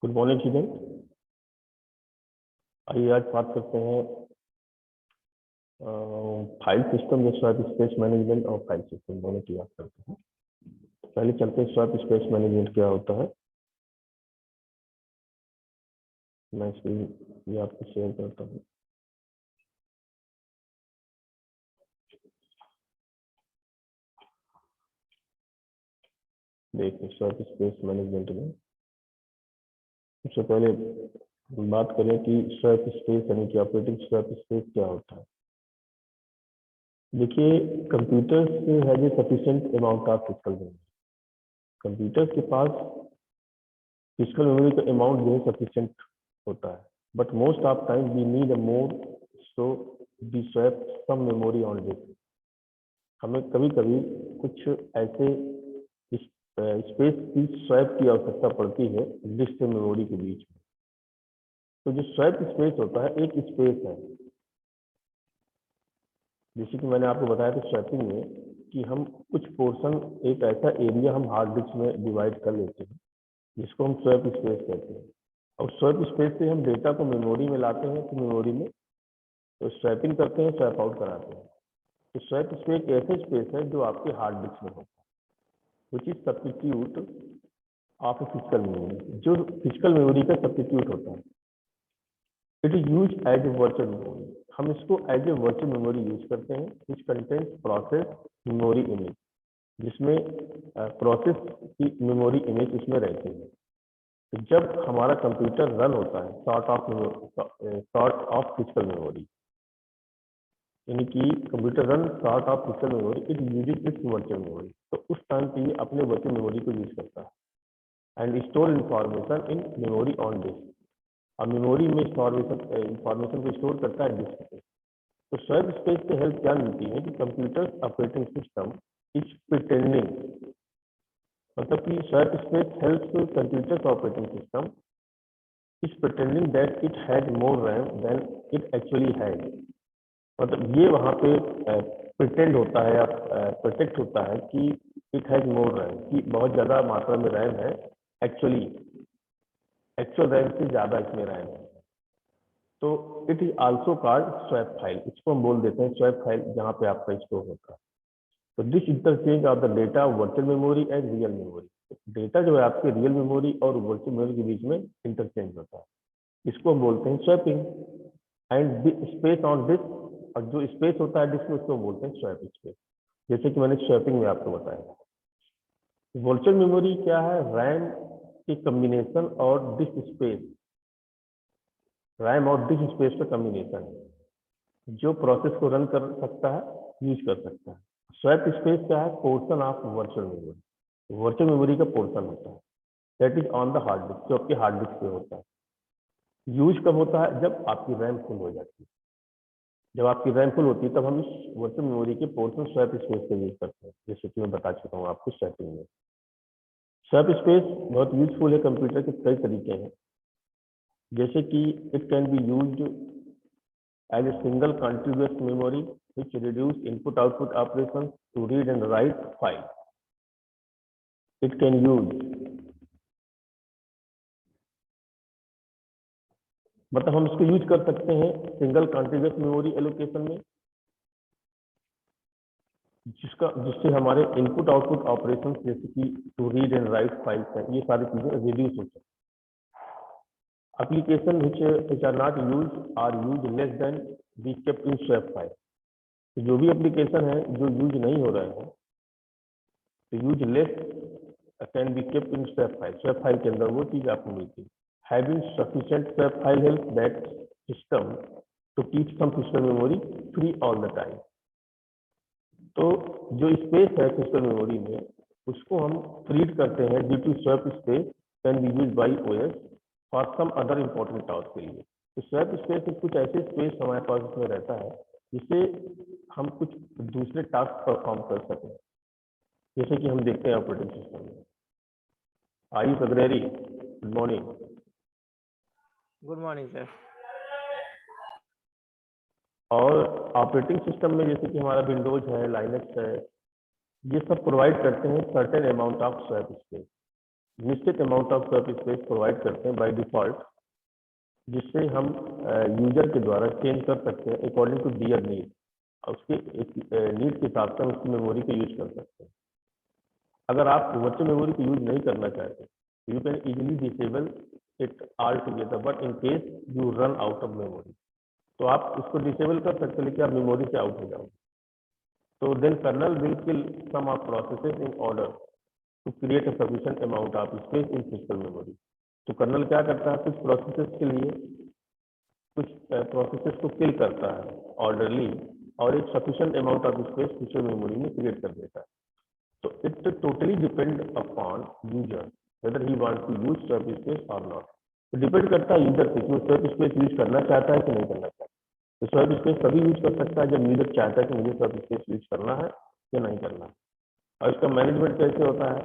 Good morning student. आइए आज बात करते हैं फाइल सिस्टम या स्वैप स्पेस मैनेजमेंट और फाइल सिस्टम दोनों की बात करते हैं। पहले चलते हैं स्वैप स्पेस मैनेजमेंट क्या होता है। मैं स्क्रीन ये आपको शेयर करता हूँ। देखिए स्वैप स्पेस मैनेजमेंट में सबसे पहले बात करें कि स्वैप स्पेस यानी कि ऑपरेटिंग स्वैप स्पेस क्या होता है। देखिए कंप्यूटर से has a sufficient amount of physical memory. Computer के पास फिजिकल मेमोरी का अमाउंट जो है सफिशिएंट होता है, but most of time we need a more, so we swap some memory on disk. हमें कभी कभी कुछ ऐसे स्पेस की स्वैप की आवश्यकता पड़ती है डिस्क से मेमोरी के बीच में। तो जो स्वैप स्पेस होता है एक स्पेस है, जैसे कि मैंने आपको बताया था स्वैपिंग में कि हम कुछ पोर्शन, एक ऐसा एरिया हम हार्ड डिस्क में डिवाइड कर लेते हैं जिसको हम स्वैप स्पेस कहते हैं। और स्वैप स्पेस से हम डेटा को मेमोरी में लाते हैं, तो मेमोरी में तो स्वैपिंग करते हैं, स्वैप आउट कराते हैं। तो स्वैप स्पेस एक ऐसे स्पेस है जो आपके हार्ड डिस्क में होता है, which is substitute of a physical memory, जो फिजिकल मेमोरी का सब्स्टिट्यूट होता है। It is use as a virtual memory. हम इसको as a virtual memory use करते हैं, which contains process memory image, जिसमें प्रोसेस की मेमोरी इमेज उसमें रहती है। तो जब हमारा कंप्यूटर रन होता है सॉर्ट ऑफ फिजिकल मेमोरी, यानी कि computer run sort of physical memory, it uses it's virtual memory. तो उस टाइम पे ये अपने वर्चुअल मेमोरी को यूज करता है and store information in memory on disk. और मेमोरी में इंफॉर्मेशन को स्टोर करता है डिस्क पे। तो स्वैप स्पेस से हेल्प क्या मिलती है कि computer operating system is pretending, मतलब कि swap space help computer operating system is pretending that it has more RAM than it actually has. मतलब ये वहाँ पे प्रिटेंड होता है या प्रोटेक्ट होता है कि इट हैज मोर रैम, कि बहुत ज़्यादा मात्रा में रैम है, एक्चुअल रैम से ज़्यादा इसमें रैम है। तो it is also called swap file, इसको हम बोल देते हैं स्वैप फाइल, जहाँ पे आपका स्टोर होता है। तो this interchange of the data virtual memory and real memory, data जो है आपके रियल मेमोरी और वर्चुअल मेमोरी के बीच में इंटरचेंज होता है, इसको हम बोलते हैं swapping. And space on disk, और जो स्पेस होता है डिस्क में उसको बोलते हैं स्वैप स्पेस, जैसे कि मैंने स्वैपिंग में आपको बताया। वर्चुअल मेमोरी क्या है? रैम की कम्बिनेशन और डिस्क स्पेस, रैम और डिस्क स्पेस का कम्बिनेशन है जो प्रोसेस को रन कर सकता है, यूज कर सकता है। स्वैप स्पेस क्या है? Portion of virtual memory, virtual memory का पोर्शन होता है that is on the hard disk, जो आपके हार्ड डिस्क पे होता है। यूज कब होता है? जब आपकी रैम फुल हो जाती है। जब आपकी रैम फुल होती है तब हम इस वर्चुअल मेमोरी के पोर्शन स्वैप स्पेस का यूज करते हैं, जैसे कि मैं बता चुका हूँ आपको स्वैपिंग में। स्वैप स्पेस बहुत यूजफुल है, कंप्यूटर के कई तरीके हैं, जैसे कि it can be used as a single contiguous memory which reduce input output operations to read and write file. It can use, मतलब हम इसको यूज कर सकते हैं सिंगल कॉन्टिग्यूअस मेमोरी एलोकेशन में, जिससे हमारे इनपुट आउटपुट ऑपरेशंस जैसे कि to read and write files हैं, ये सारी चीजें रिड्यूस हो सकती हैं। Application which are not used are used less than be kept in swap file। जो भी एप्लीकेशन है जो यूज नहीं हो रहे हैं, तो useless can be kept in swap file. Swap file के अंदर वो चीज आपको मिलती है। Having sufficient swap file help that system to keep some physical memory free all the time. तो जो स्पेस है फिजिकल मेमोरी में, उसको हम फ्रीड करते हैं due to swap space can be use by OS for some other important task के लिए। तो स्वैप स्पेस में कुछ ऐसे स्पेस हमारे पास उसमें रहता है जिससे हम कुछ दूसरे टास्क परफॉर्म कर सकें, जैसे कि हम देखते हैं ऑपरेटिंग सिस्टम में। Ayush Agrahari, good morning. Good morning sir. और ऑपरेटिंग सिस्टम में जैसे कि हमारा विंडोज है, लाइनक्स है, ये सब प्रोवाइड करते हैं certain amount of swap space. निश्चित amount of swap space provide करते हैं बाय डिफॉल्ट, जिससे हम यूजर के द्वारा चेंज कर सकते हैं अकॉर्डिंग टू दियर नीड, उसके नीड के हिसाब से हम उसकी मेमोरी को यूज कर सकते हैं। अगर आप वर्चुअल मेमोरी को यूज नहीं करना चाहते, you can easily disable it all together, but in case you run out of memory, तो आप इसको डिसेबल कर सकते हैं, लेकिन आप मेमोरी से आउट हो जाओगे। तो then kernel will kill some of processes in order to create a sufficient amount of space in physical memory. तो कर्नल क्या करता है, कुछ प्रोसेसेस के लिए कुछ प्रोसेसेस को किल करता है ऑर्डरली, और एक sufficient amount of space physical memory में क्रिएट कर देता है। So it totally depend upon user whether he wants to use swap space or not. तो डिपेंड करता है यूजर पे कि वो स्वैप स्पेस यूज करना चाहता है कि नहीं करना चाहता है। तो स्वैप स्पेस तभी यूज कर सकता है जब यूजर चाहता है कि मुझे स्वैप स्पेस यूज करना है या नहीं करना है। और इसका मैनेजमेंट कैसे होता है?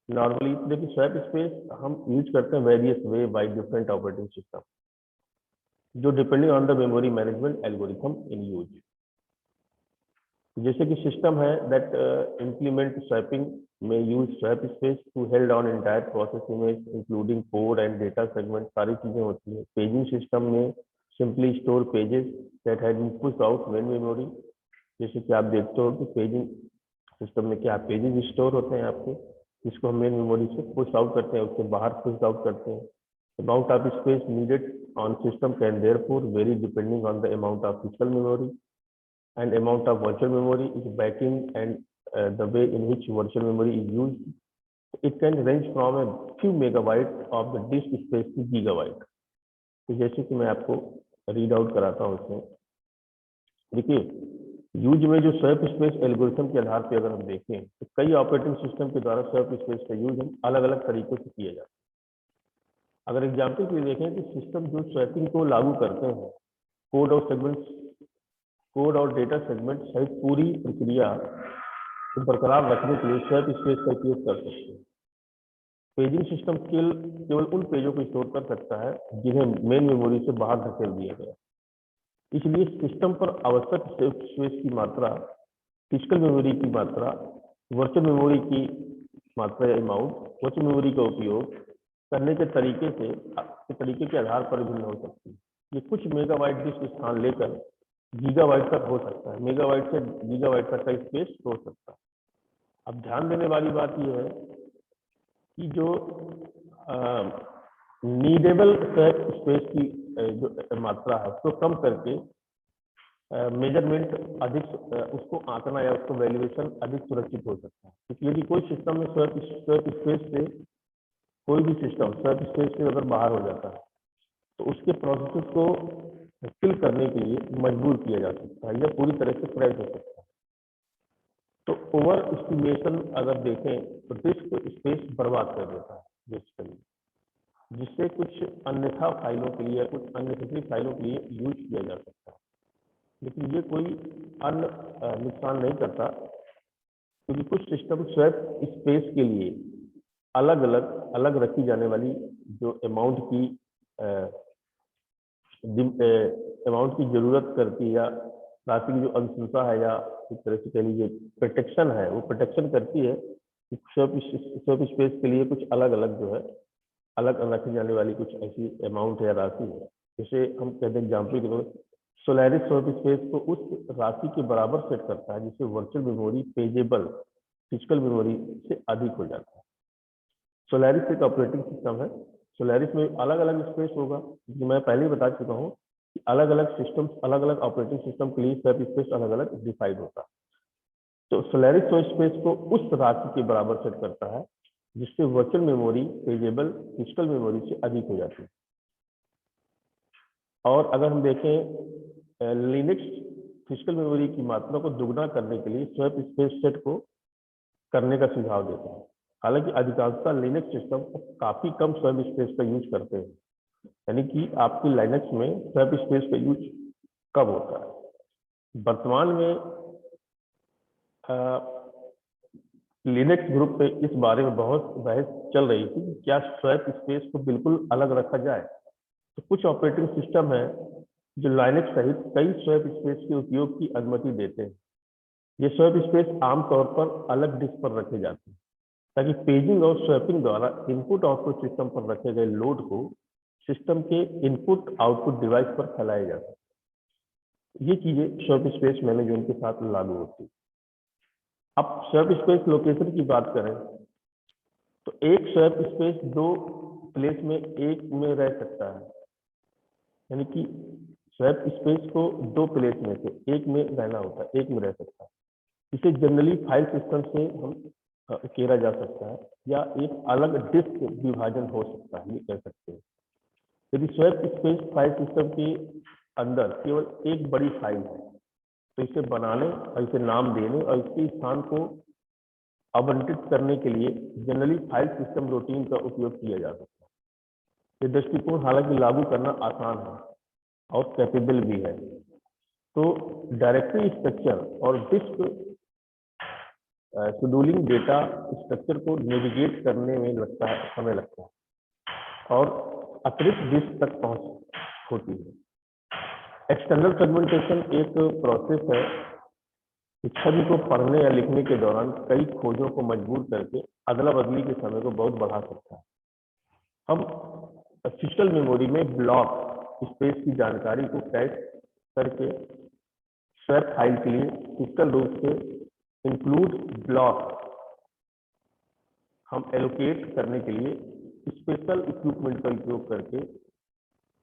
नॉर्मली देखिए, स्वैप स्पेस हम यूज करते हैं various way by different operating system, जो depending on the memory management algorithm in use. जैसे कि सिस्टम है दैट इम्प्लीमेंट स्वैपिंग में use swap space to held on entire process image including code and data segment, सारी चीजें होती है। Paging system में simply store pages that have been pushed out main memory. जैसे कि आप देखते हो कि पेजिंग सिस्टम में क्या पेजेस स्टोर होते हैं आपके, जिसको हम मेन मेमोरी से पुश आउट करते हैं, उसके बाहर पुश आउट करते हैं। Amount of space needed on system can therefore very depending on the amount of physical memory and amount of virtual memory is backing, and the way in which virtual memory is used, it can range from a few megabytes of the disk space to gigabyte। तो जैसे कि मैं आपको read out कराता हूँ उसमें, देखिए use में जो स्वैप स्पेस एल्गोरिथम के आधार पे अगर हम देखें तो कई ऑपरेटिंग सिस्टम के द्वारा स्वैप स्पेस का यूज हम अलग अलग तरीकों से किया जाता है। अगर एग्जाम्पल के लिए देखें तो सिस्टम जो स्वैपिंग को लागू करते हैं, कोड और डेटा सेगमेंट सहित पूरी प्रक्रिया को बरकरार रखने के लिए स्वैप स्पेस का उपयोग कर सकते हैं। पेजिंग सिस्टम केवल उन पेजों को स्टोर कर सकता है जिन्हें मेन मेमोरी से बाहर धकेल दिया गया। इसलिए सिस्टम पर आवश्यक स्पेस की मात्रा, फिजिकल मेमोरी की मात्रा, वर्चुअल मेमोरी की मात्रा या अमाउंट, वर्चुअल मेमोरी का उपयोग करने के तरीके के आधार पर भिन्न हो सकती है। ये कुछ मेगाबाइट डिस्क स्थान लेकर गीगाबाइट तक हो सकता है, मेगाबाइट से गीगाबाइट तक का स्पेस हो सकता है। अब ध्यान देने वाली बात यह है कि जो नीडेबल स्पेस की जो मात्रा है उसको कम करके मेजरमेंट अधिक, उसको आंकना या उसको वैल्यूएशन अधिक सुरक्षित हो सकता है। क्योंकि यदि कोई सिस्टम में स्वैप स्पेस से, कोई भी सिस्टम स्वैप स्पेस से अगर बाहर हो जाता है तो उसके प्रोसेसेस को किल करने के लिए मजबूर किया जा सकता है या पूरी तरह से क्रैश हो सकता है। तो ओवर एस्टिमेशन अगर देखें तो डिस्क स्पेस बर्बाद कर देता है बेसिकली, जिससे कुछ अन्यथा फाइलों के लिए या कुछ अननेसेसरी फाइलों के लिए यूज किया जा सकता है। लेकिन ये कोई अन्य नुकसान नहीं करता, क्योंकि कुछ सिस्टम स्वैप स्पेस के लिए अलग रखी जाने वाली जो अमाउंट की जरूरत करती है या राशि की जो अनुशंसा है या एक तरह से कह लीजिए प्रोटेक्शन है, वो प्रोटेक्शन करती है कि स्वैप स्पेस के लिए कुछ अलग रखी जाने वाली कुछ ऐसी अमाउंट या राशि है। जैसे हम कहते हैं एग्जाम्पल के तौर, सोलारिस स्वैप स्पेस को उस राशि के बराबर सेट करता है जिससे वर्चुअल मेमोरी पेजेबल फिजिकल मेमोरी से अधिक हो जाता है। सोलारिस एक ऑपरेटिंग सिस्टम है। सोलारिस में अलग अलग स्पेस होगा, जो मैं पहले ही बता चुका हूँ कि अलग अलग ऑपरेटिंग सिस्टम के लिए स्वैप स्पेस अलग अलग डिफाइंड होता है। तो सोलारिस स्वैप स्पेस को उस राशि के बराबर सेट करता है जिससे वर्चुअल मेमोरी पेजेबल फिजिकल मेमोरी से अधिक हो जाती है। और अगर हम देखें लिनक्स फिजिकल मेमोरी की मात्रा को दुगना करने के लिए स्वैप स्पेस सेट को करने का सुझाव देता है। हालांकि अधिकांशतः लिनक्स सिस्टम काफी कम स्वैप स्पेस का यूज करते हैं, यानी कि आपकी लाइनक्स में स्वैप स्पेस का यूज कब होता है। वर्तमान में लिनक्स ग्रुप पे इस बारे में बहुत बहस चल रही थी कि क्या स्वैप स्पेस को बिल्कुल अलग रखा जाए। तो कुछ ऑपरेटिंग सिस्टम है जो लाइनक्स सहित कई स्वैप स्पेस के उपयोग की अनुमति देते हैं। ये स्वैप स्पेस आमतौर पर अलग डिस्क पर रखे जाते हैं। ताकि पेजिंग और स्वैपिंग द्वारा इनपुट आउटपुट सिस्टम पर रखे गए लोड को सिस्टम के इनपुट आउटपुट डिवाइस पर फैलाया जा सके। ये चीजें स्वैप स्पेस मैनेजमेंट के साथ लागू होती है। अब स्वैप स्पेस लोकेशन की बात करें तो एक स्वैप स्पेस दो प्लेस में एक में रह सकता है, यानी कि स्वैप स्पेस को दो प्लेस में से एक में रहना होता है, एक में रह सकता है। इसे जनरली फाइल सिस्टम से हम घेरा जा सकता है या एक अलग डिस्क विभाजन हो सकता है, ये कह सकते हैं। यदि स्वैप स्पेस फाइल सिस्टम के अंदर केवल एक बड़ी फाइल है तो इसे बनाने और इसे नाम देने और इसके स्थान को आवंटित करने के लिए जनरली फाइल सिस्टम रूटीन का उपयोग किया जा सकता है। ये दृष्टिकोण हालांकि लागू करना आसान है और कैपेबल भी है। तो डायरेक्टरी स्ट्रक्चर और डिस्क शेड्यूलिंग डेटा स्ट्रक्चर को नेविगेट करने में समय लगता है और अतिरिक्त डिस्क तक पहुंच होती है। एक्सटर्नल सेगमेंटेशन एक प्रोसेस है छवि को पढ़ने या लिखने के दौरान कई खोजों को मजबूर करके अदला बदली के समय को बहुत बढ़ा सकता है। हम फिजिकल मेमोरी में ब्लॉक स्पेस की जानकारी को कैश करके स्वैप फाइल के लिए फिजिकल रूप से इंक्लूड ब्लॉक हम एलोकेट करने के लिए स्पेशल इक्विपमेंट का उपयोग करके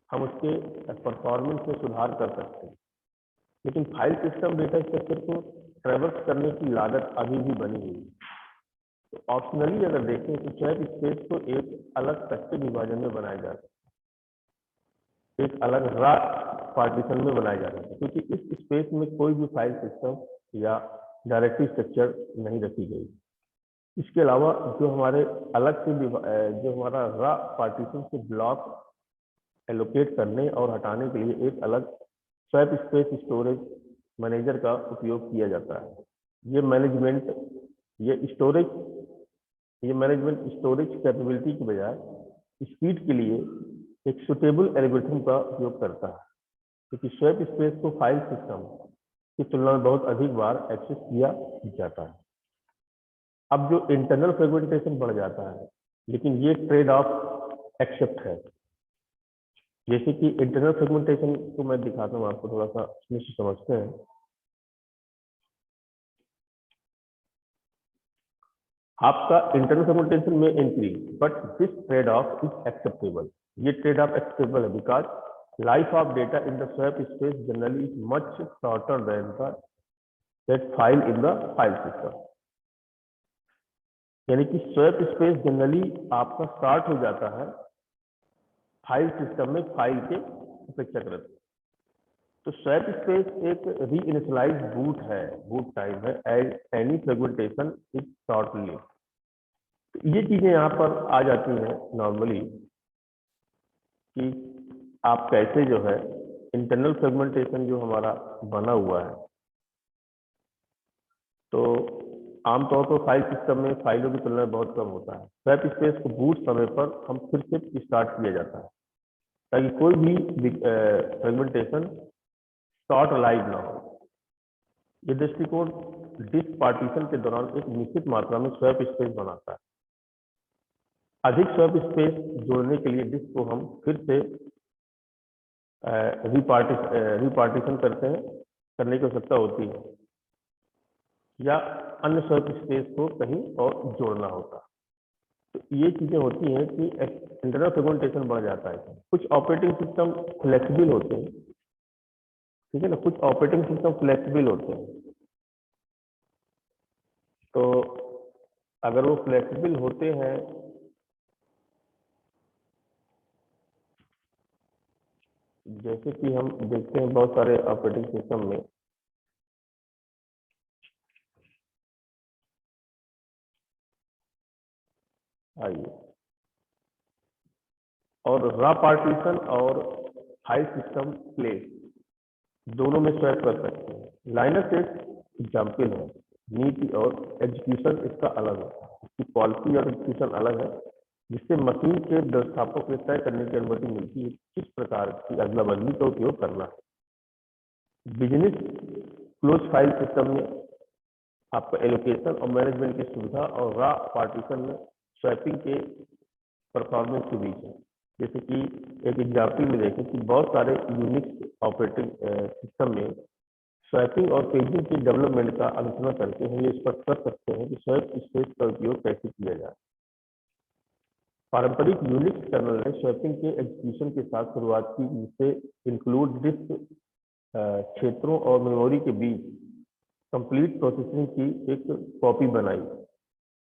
हम उसके परफॉर्मेंस में सुधार कर सकते हैं। लेकिन फाइल सिस्टम डेटा स्ट्रक्चर को ट्रैवर्स करने की लागत अभी भी बनी हुई है। तो ऑप्शनली अगर देखें तो स्वैप स्पेस को एक अलग सेक्टर विभाजन में बनाया जा सकता है, एक अलग रा पार्टीशन में बनाया जा सकता है, क्योंकि इस स्पेस में कोई भी फाइल सिस्टम या डायरेक्टरी स्ट्रक्चर नहीं रखी गई। इसके अलावा जो हमारे अलग से जो हमारा रा पार्टीशन से ब्लॉक एलोकेट करने और हटाने के लिए एक अलग स्वैप स्पेस स्टोरेज मैनेजर का उपयोग किया जाता है। ये मैनेजमेंट स्टोरेज कैपेबिलिटी के बजाय स्पीड के लिए एक सुटेबल एल्गोरिथम का उपयोग करता है, क्योंकि स्वैप स्पेस को फाइल सिस्टम की तुलना में बहुत अधिक बार एक्सेस किया जाता है। अब जो इंटरनल फ्रेगमेंटेशन बढ़ जाता है, लेकिन ये ट्रेड ऑफ एक्सेप्ट है। जैसे कि इंटरनल फ्रेगमेंटेशन को मैं दिखाता हूँ आपको, थोड़ा सा इसमें से समझते हैं। आपका इंटरनल फ्रेगमेंटेशन में increase but this trade off is acceptable. ये ट्रेड ऑफ एक्सेप्टेबल है because life of data in the swap space generally is much shorter than that file in the file system. यानी कि swap space generally आपका start हो जाता है file system में file के अपेक्षाकृत। तो स्वैप स्पेस एक री इनिशियलाइज बूट है, बूट टाइम है, as any fragmentation is shortly. ये चीजें यहाँ पर आ जाती हैं नॉर्मली कि आप कैसे जो है इंटरनल फ्रेगमेंटेशन जो हमारा बना हुआ है, तो आमतौर पर फाइल सिस्टम में फाइलों की तुलना में बहुत कम होता है। स्वैप स्पेस को बूट समय पर हम फिर से स्टार्ट किया जाता है ताकि कोई भी फ्रेगमेंटेशन शॉर्ट लाइव ना हो। ये दृष्टिकोण डिस्क पार्टीशन के दौरान एक निश्चित मात्रा में स्वैप स्पेस बनाता है। अधिक स्वैप स्पेस जोड़ने के लिए डिस्क को हम फिर से रिपार्टीशन करने की आवश्यकता होती है या अन्य स्वैप स्पेस को कहीं और जोड़ना होता है। तो ये चीजें होती हैं कि इंटरनल फ्रेगमेंटेशन बढ़ जाता है। कुछ ऑपरेटिंग सिस्टम फ्लेक्सिबल होते हैं, ठीक है ना, कुछ ऑपरेटिंग सिस्टम फ्लेक्सिबल होते हैं। तो अगर वो फ्लेक्सिबल होते हैं जैसे कि हम देखते हैं बहुत सारे ऑपरेटिंग सिस्टम में आइए, और रा पार्टीशन और फाइल सिस्टम प्लेस दोनों में स्वैप कर सकते हैं। लाइनस एक एग्जाम्पल है, नीति और एग्जीक्यूशन इसका अलग है, इसकी पॉलिसी और एग्जीक्यूशन अलग है, जिससे मशीन के व्यवस्थापक को तय करने की अनुमति मिलती है किस प्रकार की अदला बदली का उपयोग करना है। बिजनेस क्लोज फाइल सिस्टम में आपका एलोकेशन और मैनेजमेंट की सुविधा और रा पार्टीशन में स्वैपिंग के परफॉर्मेंस के बीच है। जैसे कि एक एग्जाम्पल में देखें कि बहुत सारे यूनिक्स ऑपरेटिंग सिस्टम में स्वैपिंग और पेजिंग की डेवलपमेंट का अनुसरण करके हम ये स्पष्ट कर सकते हैं कि स्वैप स्पेस का उपयोग कैसे किया जाए। पारंपरिक यूनिक्स कर्नल ने स्वैपिंग के एग्जीक्यूशन के साथ शुरुआत की, जिससे इंक्लूड डिस्क क्षेत्रों और मेमोरी के बीच कंप्लीट प्रोसेसिंग की एक कॉपी बनाई।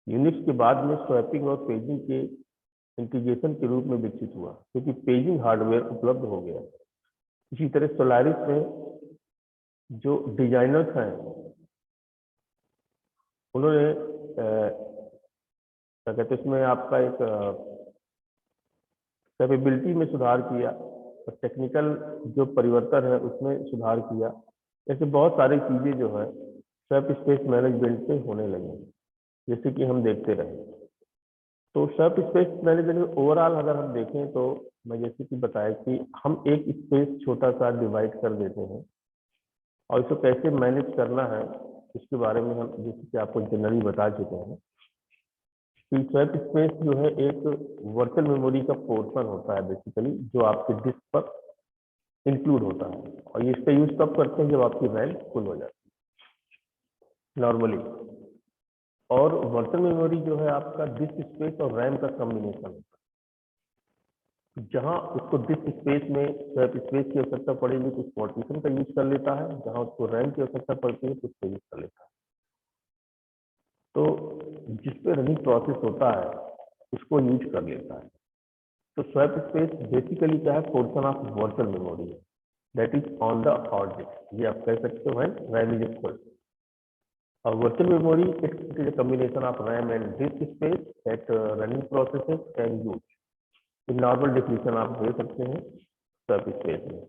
यूनिक्स के बाद में स्वैपिंग और पेजिंग के इंटीग्रेशन के रूप में विकसित हुआ, क्योंकि पेजिंग हार्डवेयर उपलब्ध हो गया। इसी तरह सोलारिस में जो डिजाइनर्स हैं उन्होंने क्या कहते हैं इसमें आपका एक कैपेबिलिटी में सुधार किया और टेक्निकल जो परिवर्तन है उसमें सुधार किया। ऐसे बहुत सारी चीजें जो है स्वैप स्पेस मैनेजमेंट से होने लगी, जैसे कि हम देखते रहे। तो स्वैप स्पेस मैनेजमेंट ओवरऑल अगर हम देखें तो मैं जैसे कि बताया कि हम एक स्पेस छोटा सा डिवाइड कर देते हैं और इसको कैसे मैनेज करना है इसके बारे में हम जैसे कि आपको जनरली बता चुके हैं कि स्वैप स्पेस जो है एक वर्चुअल मेमोरी का पोर्शन होता है बेसिकली, जो आपके डिस्क पर इंक्लूड होता है। और ये इसका यूज तब करते हैं जब आपकी रैम फुल हो जाती है नॉर्मली। और वर्चुअल मेमोरी जो है आपका डिस्क स्पेस और रैम का कॉम्बिनेशन होता है। जहां उसको डिस्क स्पेस में स्वैप स्पेस की आवश्यकता पड़ेगी तो पार्टीशन का यूज कर लेता है, जहां उसको रैम की आवश्यकता पड़ती है तो उसका यूज कर लेता है। तो जिस पे रनिंग प्रोसेस होता है उसको यूज कर लेता है। तो स्वैप स्पेस बेसिकली क्या है, पोर्शन ऑफ वर्चुअल मेमोरी है that is on the hard disk, ये आप कह सकते हो रैम इज इक्वल। और virtual memory it is a combination of RAM and disk space that running processes can use। In normal definition आप दे सकते हैं स्वैप स्पेस में।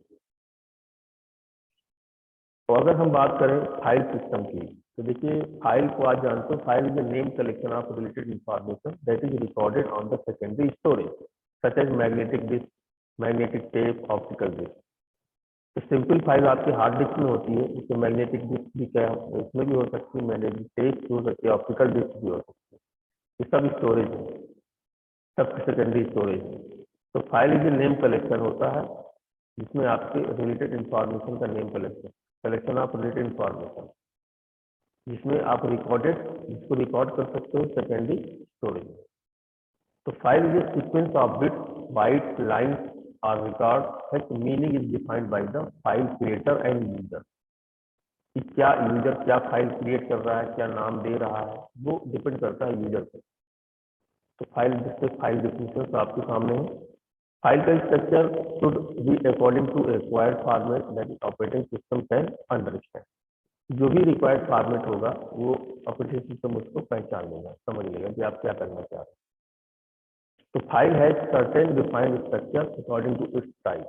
तो अगर हम बात करें फाइल सिस्टम की तो देखिए फाइल को आज जानते हो, file is name collection of related information that is recorded on the secondary storage such as magnetic disk, magnetic tape, optical disk. तो सिंपल फाइल आपके हार्ड डिस्क में होती है, जिसमें मैग्नेटिक डिस्क भी क्या इसमें भी हो सकती है, मैग्नेटिक टेप भी हो सकती है, ऑप्टिकल डिस्क भी हो सकती है। ये सब स्टोरेज है, सब सेकेंडरी स्टोरेज है। तो फाइल इज नेम कलेक्शन होता है जिसमें आपके रिलेटेड इंफॉर्मेशन का name collection of related information, जिसमें आप इसको रिकॉर्ड कर सकते हो सेकेंडरी स्टोरेज। तो file is a sequence of bits, bytes, lines और record, such meaning is defined by the file creator and user। कि क्या यूजर क्या फाइल क्रिएट कर रहा है, क्या नाम दे रहा है, वो डिपेंड करता है यूजर पे। तो फाइल डिफिनेशन आपके सामने है। फाइल का structure should be according to required format that operating system can understand. जो भी रिक्वायर्ड फॉर्मेट होगा वो ऑपरेटिंग सिस्टम उसको पहचान लेगा, समझ लेगा कि आप क्या करना चाह रहे हैं। तो file has certain defined structure according to its type.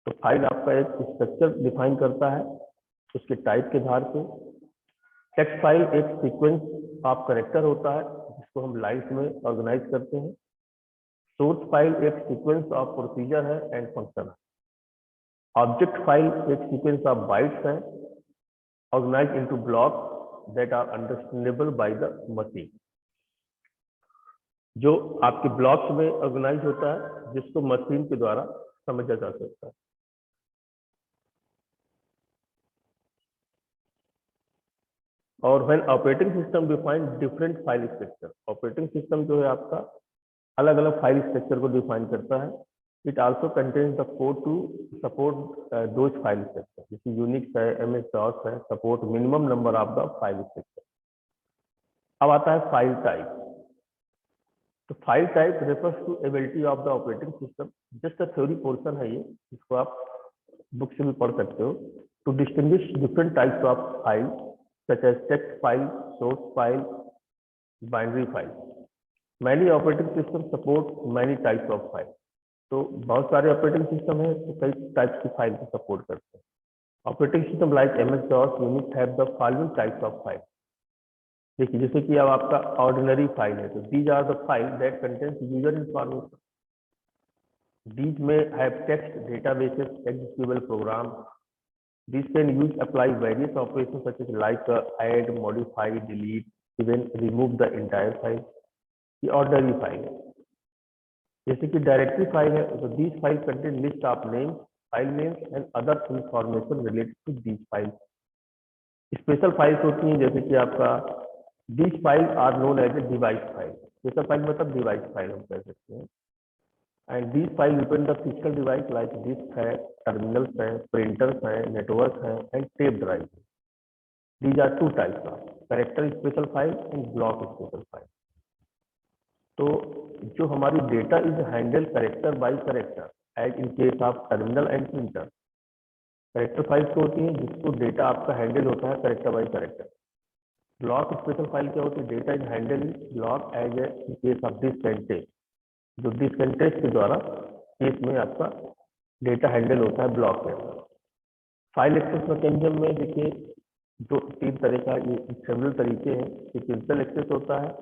तो फाइल आपका एक स्ट्रक्चर डिफाइन करता है उसके टाइप के आधार पे। टेक्स्ट फाइल एक सीक्वेंस ऑफ कैरेक्टर होता है जिसको हम लाइन्स में ऑर्गेनाइज करते हैं। सोर्स फाइल एक सीक्वेंस ऑफ प्रोसीजर है एंड फंक्शन है। ऑब्जेक्ट फाइल एक सीक्वेंस ऑफ बाइट्स है organise into blocks that are understandable by the machine. जो आपके ब्लॉक्स में ऑर्गेनाइज होता है जिसको मशीन के द्वारा समझा जा सकता है। और when operating system define different file structure, operating system जो है आपका अलग अलग फाइल स्ट्रक्चर को डिफाइन करता है। It also contains the code to support those file structure, जैसे यूनिक्स है, MS DOS है, support minimum number of the file structure. अब आता है फाइल टाइप। तो file type refers to ability of the operating system, just a theory portion है ये, इसको आप बुक से भी पढ़ सकते हो। To distinguish different types of file such as text file, source file, binary file. Many operating system support many types of file. तो बहुत सारे ऑपरेटिंग सिस्टम है तो कई टाइप्स की फाइल को सपोर्ट करते हैं। Operating system like MS DOS, Unix have the following types of file. देखिए जैसे कि अब आपका ऑर्डिनरी फाइल है तो these are the file that contains user information. These may have text, databases, executable program, These can use apply various operations such as like add, modify, delete, even remove the entire file. ये ordinary file है। जैसे कि directory file है, तो this file contain list of names, file names and other information related to this file. Special files होती हैं जैसे कि आपका this file are known as a device file. Special file मतलब डिवाइस फाइल हम कह सकते हैं। And this file depend the physical device like disk है, टर्मिनल्स है, प्रिंटर्स है, नेटवर्क है and tape drive. These are two types of character special file and block special file. तो जो हमारी data is handle character by character as in case of terminal and printer. Character files होती हैं जिसको data आपका handle होता है character by character. Block special file क्या होती है? Data is handle block as a case of disk and tape. जो डिस्क एंड टेप के द्वारा केस में आपका डेटा हैंडल होता है ब्लॉक के अंदर। फाइल एक्सेस मैकेनिज्म में देखिए दो तीन तरह का ये सेवरल तरीके हैं। सीक्वेंशियल एक्सेस होता है,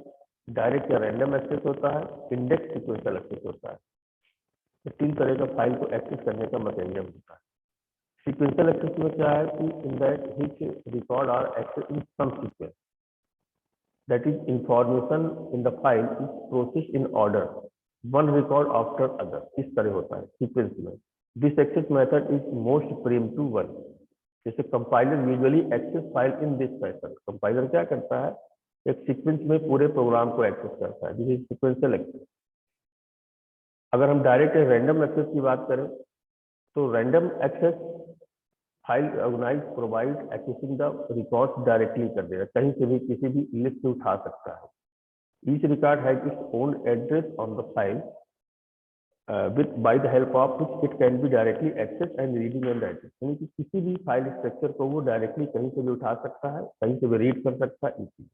डायरेक्ट या रैंडम एक्सेस होता है, इंडेक्स सीक्वेंशियल एक्सेस होता है। ये तीन तरह का फाइल को एक्सेस करने का मैकेनिज्म होता है। सीक्वेंशियल एक्सेस में क्या है कि in that which record are access in some sequence, that is information in the file is processed in order, one record after other. इस तरह होता है सीक्वेंस में। This access method is most primitive one. जैसे compiler usually access file in this fashion. Compiler क्या करता है? एक सीक्वेंस में पूरे प्रोग्राम को एक्सेस करता है, दिस इज सीक्वेंशियल एक्सेस। अगर हम डायरेक्ट रैंडम एक्सेस की बात करें तो random access file organise provide accessing the records directly कर देगा, कहीं से भी किसी भी लिस्ट से उठा सकता है। Each record has its own address on the file, by the help of which it can be directly accessed and reading and writing। यानी कि किसी भी फाइल स्ट्रक्चर को वो डायरेक्टली कहीं से भी उठा सकता है, कहीं से भी रीड कर सकता है इसी।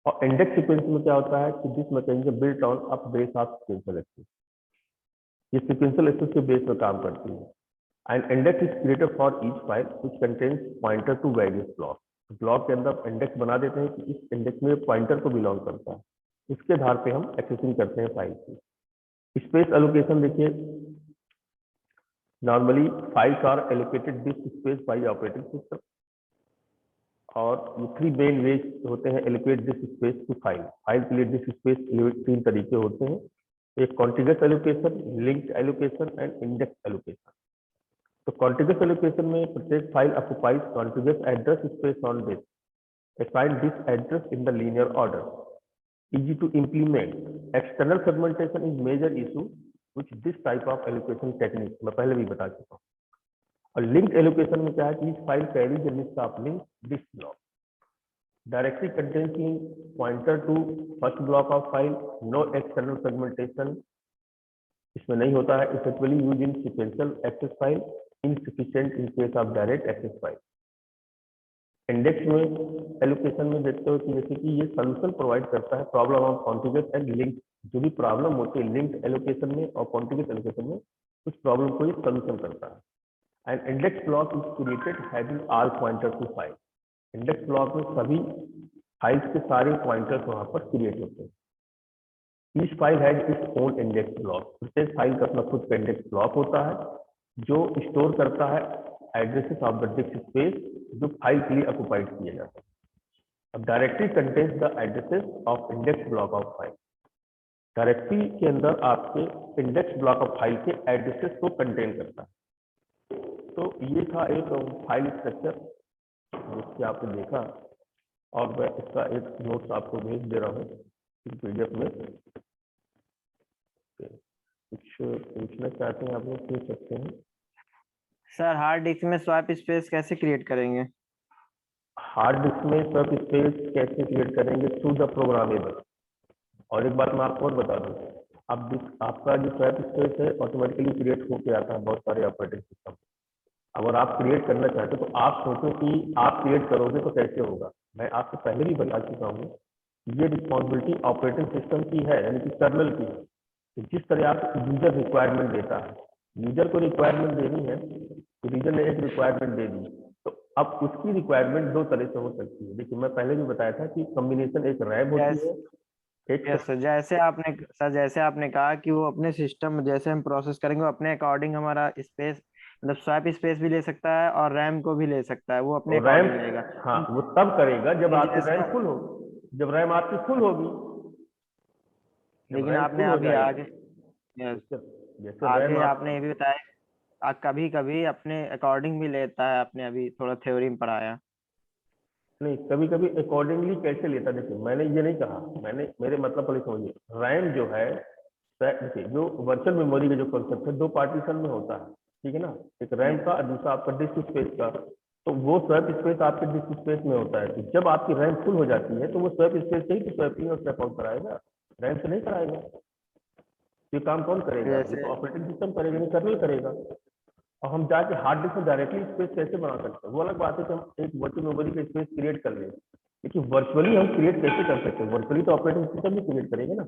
और इंडेक्स सीक्वेंस में क्या होता है कि this mechanism built on up base of sequential access. ये सीक्वेंशियल एक्सेस के बेस पर काम करती है। And index is created for each file which contains pointer to various block. Block के अंदर इंडेक्स बना देते हैं कि इस इंडेक्स में पॉइंटर को बिलोंग करता है, इसके आधार पे हम एक्सेसिंग करते हैं फाइल की। स्पेस एलोकेशन देखिए, normally files are allocated disk space by operating system. और ये थ्री मेन वेज होते हैं allocate disk space to file. File के लिए डिस्क स्पेस तीन तरीके होते हैं, एक contiguous allocation, linked allocation and index allocation. तो कॉन्टिगस एलोकेशन में प्रत्येक file occupies contiguous address space on disk, assign this address in the linear order, easy to implement। external segmentation is major issue which this type of allocation technique मैं पहले भी बता चुका हूँ। और linked allocation में क्या है कि each file carries a list of links this block directly contains link pointer to first block of file, no external segmentation इसमें नहीं होता है। effectively used in sequential access file, insufficient in case of direct access file। Index में allocation में देखते हो कि जैसे कि ये सोल्यूशन प्रोवाइड करता है problem of contiguous and link. जो भी प्रॉब्लम होती है लिंक्ड एलोकेशन में और कॉन्टिगस एलोकेशन में, उस प्रॉब्लम को ये सोल्यूशन करता है। And index block is created having all pointer to file. Index block में सभी फाइल्स के सारे पॉइंटर्स वहां पर क्रिएट होते हैं। Each file has its own index block. प्रत्येक फाइल का अपना खुद का इंडेक्स ब्लॉक होता है जो स्टोर करता है addresses of the disc space जो फाइल के लिए ऑक्युपाइड किए जाते हैं। अब directory contains the addresses of index block of file. Directory के अंदर आपके इंडेक्स ब्लॉक ऑफ फाइल के एड्रेसेस को कंटेन करता है। तो ये था एक फाइल स्ट्रक्चर जिससे आपने देखा, और मैं इसका एक नोट्स आपको भेज दे रहा हूँ पीडीएफ में। कुछ पूछना चाहते हैं आप लोग पूछ सकते हैं। सर हार्ड डिस्क में स्वैप स्पेस कैसे क्रिएट करेंगे? हार्ड डिस्क में स्वैप स्पेस कैसे क्रिएट करेंगे? Through the programmable. और एक बात मैं आपको और बता दूं, अब आपका जो स्वैप स्पेस है ऑटोमेटिकली क्रिएट होके आता है बहुत सारे ऑपरेटिंग सिस्टम। अगर आप क्रिएट करना चाहते हो तो आप सोचो कि आप क्रिएट करोगे तो कैसे होगा। मैं आपको पहले भी बता चुका हूँ, ये रिस्पॉन्सिबिलिटी ऑपरेटिंग सिस्टम की है, यानी कि कर्नल की है। तो जिस तरह आप यूजर रिक्वायरमेंट देता है, यूजर को रिक्वायरमेंट देनी है तो यूजर ने एक रिक्वायरमेंट दे दी, तो अब उसकी रिक्वायरमेंट दो तरह से हो सकती है। देखिए मैं पहले भी बताया था कि कॉम्बिनेशन एक रैम होती है, एक यस सर, जैसे आपने कहा कि वो अपने सिस्टम जैसे हम प्रोसेस करेंगे वो अपने अकॉर्डिंग हमारा स्पेस मतलब स्वैप स्पेस भी ले सकता है और रैम को भी ले सकता है, वो अपने और रैम, अकॉर्डिंग लेगा। हाँ वो तब करेगा जब लेकिन आपकी रैम जैसे फुल हो, जब रैम आपकी फुल होगी, जब लेकिन रैम आपने फुल हो अभी जाएगी। आगे yes, जैसे जैसे रैम आगे आप, आपने ये भी बताया कभी कभी अपने अकॉर्डिंग भी लेता है, आपने अभी थोड़ा थ्योरी में पढ़ाया। नहीं कभी कभी अकॉर्डिंगली कैसे लेता है, देखिए मैंने ये नहीं कहा, मैंने मेरे मतलब पर समझिए, रैम जो है, देखिए जो वर्चुअल मेमोरी का जो कॉन्सेप्ट है, दो पार्टीशन में होता है, ठीक है ना, एक रैम Yes, का और दूसरा आपका डिस्क स्पेस का। तो वो स्वैप स्पेस आपके डिस्क स्पेस में होता है, तो जब आपकी रैम फुल हो जाती है तो वो स्वैप स्पेस से ही तो स्वैपिंग और स्वैप आउट कराएगा, रैम से नहीं कराएगा। ये काम कौन करेगा, ये तो जैसे ऑपरेटिंग सिस्टम करेगा, नहीं कर्नल करेगा। और हम जाके हार्ड डिस्क में डायरेक्टली स्पेस कैसे बना सकते हैं, वो अलग बात है कि हम एक वर्चुअल मेमोरी का स्पेस क्रिएट कर लें, लेकिन वर्चुअली हम क्रिएट कैसे कर सकते हैं, वर्चुअली तो ऑपरेटिंग सिस्टम ही क्रिएट करेगे ना।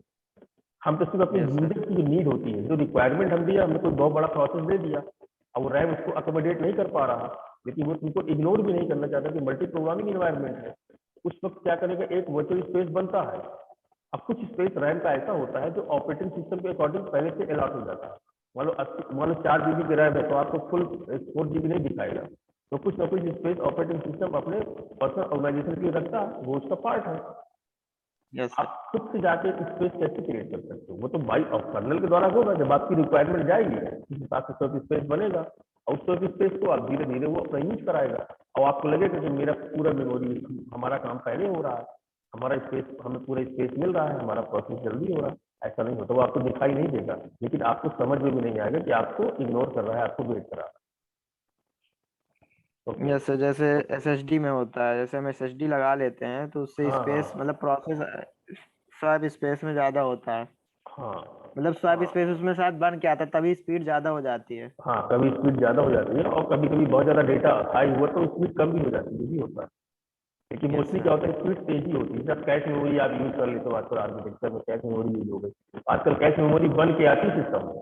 हम तो सिर्फ अपने यस सर। यूजर की जो नीड होती है, जो रिक्वायरमेंट हम दिया, हमने कोई बहुत बड़ा प्रोसेस दे दिया, अब वो रैम उसको अकोमोडेट नहीं कर पा रहा, लेकिन वो तुमको इग्नोर भी नहीं करना चाहता कि मल्टी प्रोग्रामिंग इन्वायरमेंट है। उस वक्त क्या करेगा, एक वर्चुअल स्पेस बनता है। अब कुछ स्पेस रैम का ऐसा होता है जो ऑपरेटिंग सिस्टम के अकॉर्डिंग पहले से अलॉट हो जाता है। मान लो 4 GB की रैम है तो आपको फुल 4 GB नहीं दिखाएगा, तो कुछ ना कुछ स्पेस ऑपरेटिंग सिस्टम अपने पर्सनल ऑर्गेनाइजेशन के लिए रखता है, वो उसका पार्ट है। Yes sir. आप खुद से जाके स्पेस कैसे क्रिएट कर सकते हो, वो तो बाई ऑफ कर्नल के द्वारा होगा, जब आपकी रिक्वायरमेंट जाएगी उस हिसाब से सर्फ स्पेस बनेगा, और उस सर्फ स्पेस को आप धीरे धीरे वो अपना यूज कराएगा, और आपको लगेगा कि मेरा पूरा मेमोरी, हमारा काम पहले हो रहा है, हमारा स्पेस, हमें पूरा स्पेस मिल रहा है, हमारा प्रोसेस जल्दी हो रहा है। ऐसा नहीं होता, वो आपको दिखाई नहीं देगा, लेकिन आपको समझ में भी नहीं आएगा कि आपको इग्नोर कर रहा है, आपको वेट कर रहा है। ओके। यस सर, जैसे एसएसडी में होता है, जैसे हम एसएसडी लगा लेते हैं तो उससे हाँ स्पेस हाँ मतलब प्रोसेस स्वैप स्पेस में ज्यादा होता है। हाँ मतलब स्वैप हाँ स्पेस उसमें शायद बन के आता है, तभी स्पीड ज्यादा हो जाती है। हाँ, कभी स्पीड ज्यादा हो जाती है और कभी कभी बहुत ज्यादा डेटा हाई हुआ तो स्पीड कम भी हो जाती है, ये भी होता है। लेकिन यस मोस्टली क्या सर। होता है, स्पीड तेजी होती है जब कैश मेमोरी आप यूज कर लेते हो, आजकल आर्किटेक्चर में कैश मेमोरी यूज हो गई, आजकल कैश मेमोरी बन के आती है सिस्टम में।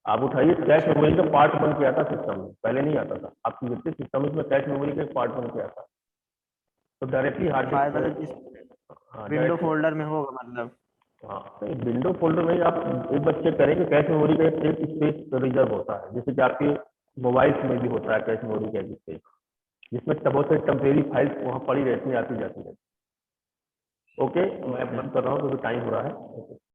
आप उठाइए, कैश मेमोरी का पार्ट बन के आता सिस्टम में, पहले नहीं आता था, आपकी जितने सिस्टम में कैश मेमोरी का एक पार्ट बन के आता, तो डायरेक्टली हार्ड फाइल मतलब जिस डिस्क, हाँ विंडो डायरेक्टली, फोल्डर में होगा मतलब। हाँ नहीं विंडो फोल्डर में ही आप एक बार चेक करेंगे, कैश मेमोरी का एक स्पेस रिजर्व होता है, जैसे कि आपके मोबाइल्स में भी होता है कैश मेमोरी का एक स्पेस, जिसमें बहुत सारी टेम्परेरी फाइल्स वहाँ पड़ी रहती हैं, आती जाती रहती है। ओके, मैं बंद कर रहा हूँ क्योंकि टाइम हो रहा है।